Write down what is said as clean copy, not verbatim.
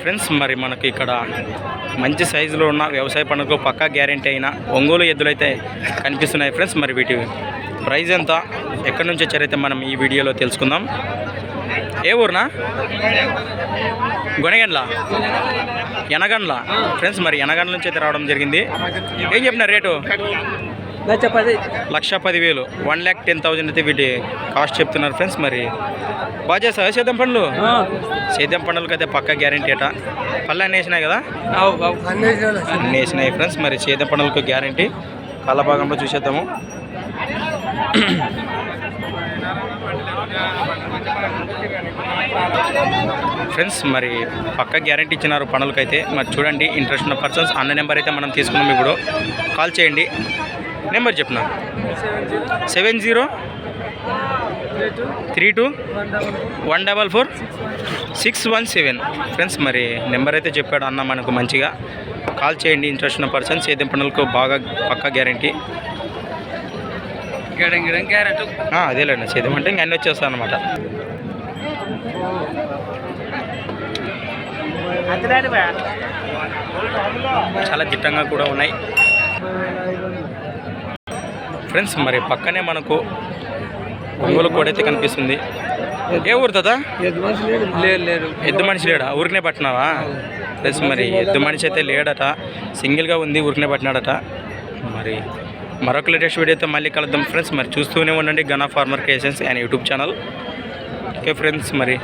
Friends మరి మనకి ఇక్కడ మంచి సైజులో ఉన్న వ్యవసాయ పనులకు పక్కా గ్యారెంటీ అయిన ఒంగోలు ఎద్దులు అయితే కనిపిస్తున్నాయి ఫ్రెండ్స్. మరి వీటి ప్రైస్ ఎంత, ఎక్కడి నుంచి వచ్చారైతే మనం ఈ వీడియోలో తెలుసుకుందాం. ఏ ఊరునా? గొనగండ్ల, ఎనగండ్ల ఫ్రెండ్స్. మరి ఎనగండ్ల నుంచి అయితే రావడం జరిగింది. ఏం చెప్పిన రేటు? 1,10,000, 1,10,000 అయితే వీటి కాస్ట్ చెప్తున్నారు ఫ్రెండ్స్. మరి బాగా చేస్తావా సేద్యం పనులు? సేద్యం పనులకి అయితే పక్కా గ్యారెంటీ అట. పళ్ళు అన్నీ వేసినాయి కదా? అన్నీ వేసినాయి ఫ్రెండ్స్. మరి సేద్యం పనులకు గ్యారెంటీ. కళ్ళ భాగంలో చూసేద్దాము. ఫ్రెండ్స్ మరి పక్క గ్యారెంటీ ఇచ్చినారు పనులకైతే. మరి చూడండి, ఇంట్రెస్ట్ ఉన్న పర్సన్స్ అన్న నెంబర్ అయితే మనం తీసుకున్నాం. ఇప్పుడు కాల్ చేయండి. నెంబర్ చెప్పిన 7032144617 ఫ్రెండ్స్. మరి నెంబర్ అయితే చెప్పాడు అన్న మనకు. మంచిగా కాల్ చేయండి ఇంట్రెస్ట్ ఉన్న పర్సన్స్. సేద్యం పనులకు బాగా పక్కా గ్యారెంటీ. అదేలేండి, సేద్యం అంటే ఇంక అన్నీ వచ్చేస్తాయి అన్నమాట. చాలా దిట్టంగా కూడా ఉన్నాయి ఫ్రెండ్స్. మరి పక్కనే మనకు ఒంగోలు కోడ అయితే కనిపిస్తుంది. ఏ ఊరు తాతా? ఎద్దు మనిషి లేడా? ఊరికనే పట్టినావా ఫ్రెండ్స్? మరి ఎద్దు మనిషి అయితే లేడట, సింగిల్గా ఉంది, ఊరికనే పట్టినాడట. మరి మరొక లేటెస్ట్ వీడియోతో మళ్ళీ కలుద్దాం ఫ్రెండ్స్. మరి చూస్తూనే ఉండండి గనా farmer creations and YouTube channel. Okay friends. మరి